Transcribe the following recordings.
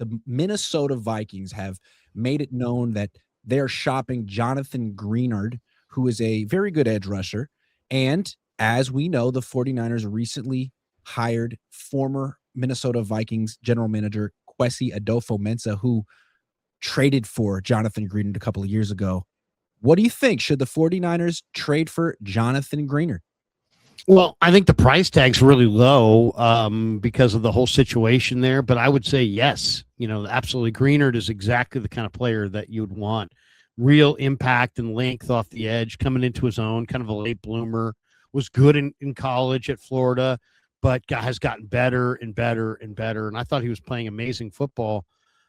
the Minnesota Vikings have made it known that they're shopping Jonathan Greenard, who is a very good edge rusher. And as we know, the 49ers recently hired former Minnesota Vikings general manager Kwesi Adofo-Mensah, who traded for Jonathan Greenard a couple of years ago. What do you think? Should the 49ers trade for Jonathan Greenard? Well, I think the price tag's really low because of the whole situation there, but I would say yes. Absolutely. Greenard is exactly the kind of player that you would want. Real impact and length off the edge, coming into his own, kind of a late bloomer, was good in college at Florida, but has gotten better and better and better. And I thought he was playing amazing football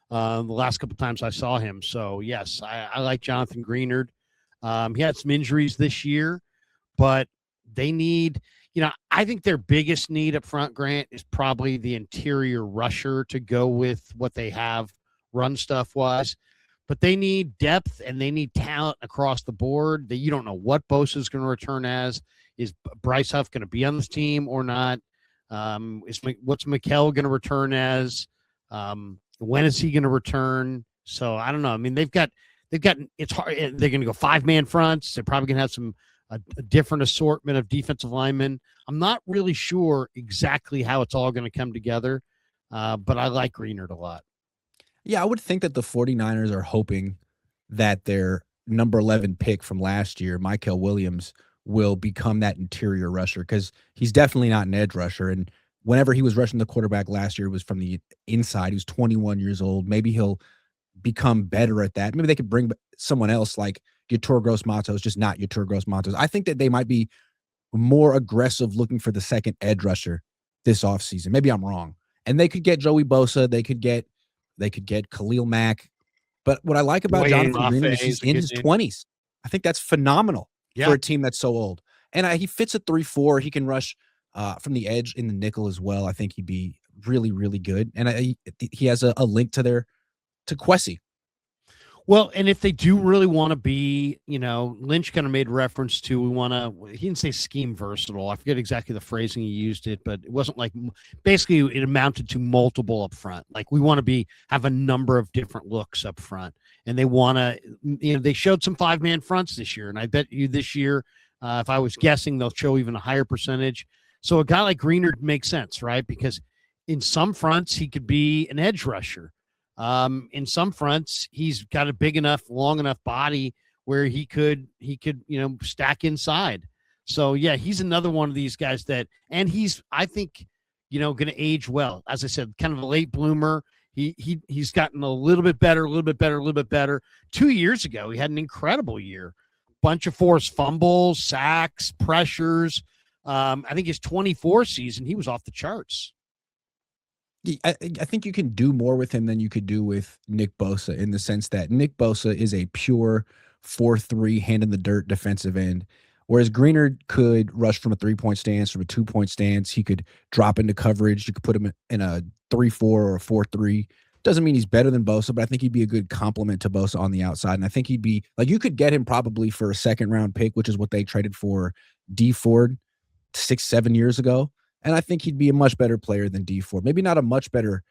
the last couple of times I saw him. So, yes, I like Jonathan Greenard. He had some injuries this year, but they need, I think their biggest need up front, Grant, is probably the interior rusher to go with what they have run stuff wise. But they need depth and they need talent across the board. That you don't know what Bosa is going to return as. Is Bryce Huff going to be on this team or not? What's Mikel going to return as? When is he going to return? So I don't know. I mean, they've got. It's hard. They're going to go 5-man fronts. They're probably going to have a different assortment of defensive linemen. I'm not really sure exactly how it's all going to come together, but I like Greenard a lot. Yeah, I would think that the 49ers are hoping that their number 11 pick from last year, Michael Williams, will become that interior rusher because he's definitely not an edge rusher. And whenever he was rushing the quarterback last year, it was from the inside. He was 21 years old. Maybe he'll become better at that. Maybe they could bring someone else like Yetur Gross-Matos, just not Yetur Gross-Matos. I think that they might be more aggressive looking for the second edge rusher this offseason. Maybe I'm wrong. And they could get Joey Bosa. They could get Khalil Mack. But what I like about Jonathan Greenard is he's in his 20s. I think that's phenomenal for a team that's so old. And he fits a 3-4. He can rush from the edge in the nickel as well. I think he'd be really, really good. And he has a link to Kwesi. Well, and if they do really want to be, Lynch kind of made reference to, he didn't say scheme versatile. I forget exactly the phrasing he used it, but it wasn't like, basically it amounted to multiple up front. Like we want to have a number of different looks up front, and they want to, they showed some 5-man fronts this year. And I bet you this year, if I was guessing, they'll show even a higher percentage. So a guy like Greenard makes sense, right? Because in some fronts, he could be an edge rusher. In some fronts, he's got a big enough, long enough body where he could, stack inside. So yeah, he's another one of these guys and he's, I think, going to age well. As I said, kind of a late bloomer. He's gotten a little bit better. 2 years ago, he had an incredible year. Bunch of forced fumbles, sacks, pressures. I think his 24 season, he was off the charts. I think you can do more with him than you could do with Nick Bosa in the sense that Nick Bosa is a pure 4-3 hand in the dirt defensive end, whereas Greenard could rush from a 3-point stance, from a 2-point stance. He could drop into coverage. You could put him in a 3-4 or a 4-3. Doesn't mean he's better than Bosa, but I think he'd be a good complement to Bosa on the outside. And I think he'd be like, you could get him probably for a 2nd-round pick, which is what they traded for D Ford 6-7 years ago. And I think he'd be a much better player than D Ford. Maybe not a much better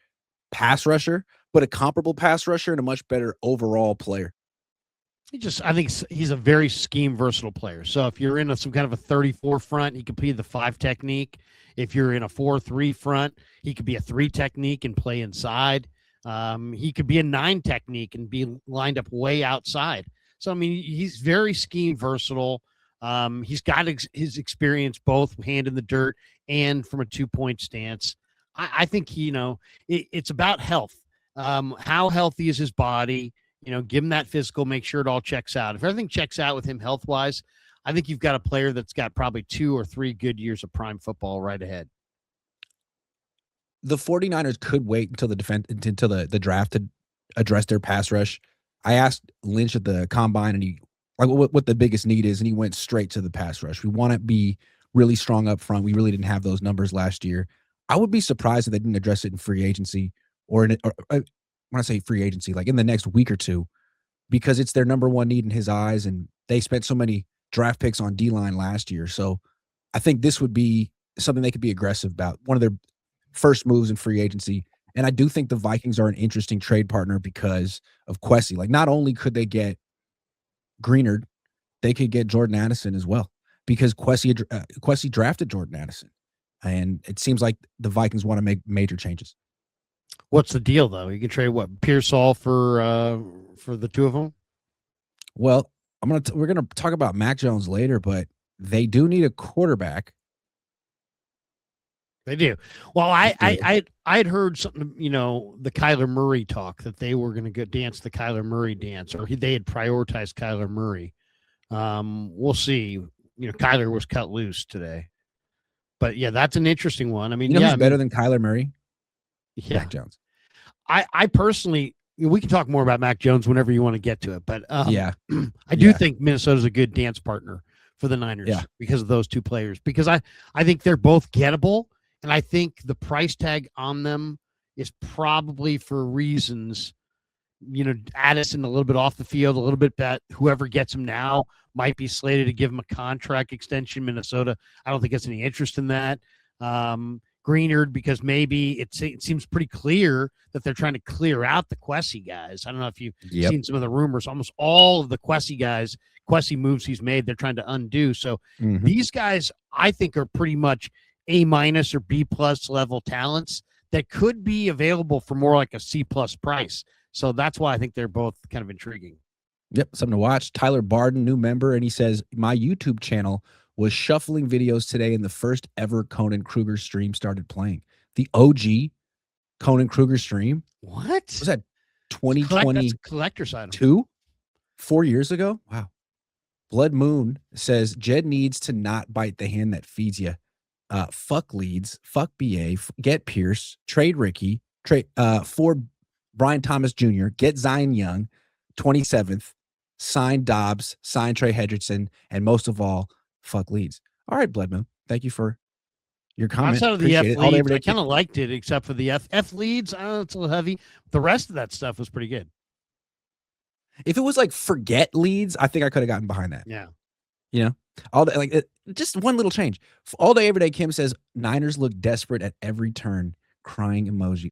pass rusher, but a comparable pass rusher and a much better overall player. I think he's a very scheme versatile player. So if you're in some kind of a 34 front, he could be the 5 technique. If you're in a 4-3 front, he could be a 3 technique and play inside. He could be a 9 technique and be lined up way outside. So, I mean, he's very scheme versatile. He's got his experience both hand in the dirt and from a 2-point stance. I think, it's about health. How healthy is his body? Give him that physical, make sure it all checks out. If everything checks out with him health-wise, I think you've got a player that's got probably 2 or 3 good years of prime football right ahead. The 49ers could wait until the draft to address their pass rush. I asked Lynch at the combine and what the biggest need is, and he went straight to the pass rush. We want to be really strong up front. We really didn't have those numbers last year. I would be surprised if they didn't address it in free agency or when I say free agency, like in the next week or two, because it's their number one need in his eyes, and they spent so many draft picks on D-line last year. So I think this would be something they could be aggressive about. One of their first moves in free agency, And I do think the Vikings are an interesting trade partner because of Kwesi. Like, not only could they get Greenard, they could get Jordan Addison as well because Kwesi drafted Jordan Addison. And it seems like the Vikings want to make major changes. What's the deal, though? You can trade what, Pearsall for the two of them? Well, we're gonna talk about Mac Jones later, but they do need a quarterback. They do. Well, I'd heard something, the Kyler Murray talk that they were going to go dance the Kyler Murray dance, or they had prioritized Kyler Murray. We'll see. Kyler was cut loose today, but yeah, that's an interesting one. I mean, who's better than Kyler Murray? Yeah, Mac Jones. I personally, we can talk more about Mac Jones whenever you want to get to it, but yeah, I do think Minnesota's a good dance partner for the Niners because of those two players. Because I think they're both gettable. And I think the price tag on them is probably for reasons, Addison a little bit off the field, a little bit bet whoever gets him now might be slated to give him a contract extension. Minnesota, I don't think has any interest in that. Greenard, because maybe it seems pretty clear that they're trying to clear out the Kwesi guys. I don't know if you've seen some of the rumors. Almost all of the Kwesi moves he's made, they're trying to undo. So these guys, I think, are pretty much A- or B+ level talents that could be available for more like a C+ price. So that's why I think they're both kind of intriguing. Yep, something to watch. Tyler Barden, new member, and he says, my YouTube channel was shuffling videos today and the first ever Cohn and Krueger stream started playing. The OG Cohn and Krueger stream. What? Was that 2022? Collector's item. 4 years ago? Wow. Blood Moon says, Jed needs to not bite the hand that feeds you. Fuck Leeds, fuck BA, get Pierce, trade Ricky, for Brian Thomas Jr., get Zion Young, 27th, sign Dobbs, sign Trey Hendrickson, and most of all, fuck Leeds. All right, Blood Moon, thank you for your comment. Outside of the F Leeds, I kind of liked it, except for the F Leeds. It's a little heavy. The rest of that stuff was pretty good. If it was like forget Leeds, I think I could have gotten behind that. Yeah. All day, just one little change. All day, every day, Kim says, Niners look desperate at every turn. Crying emoji.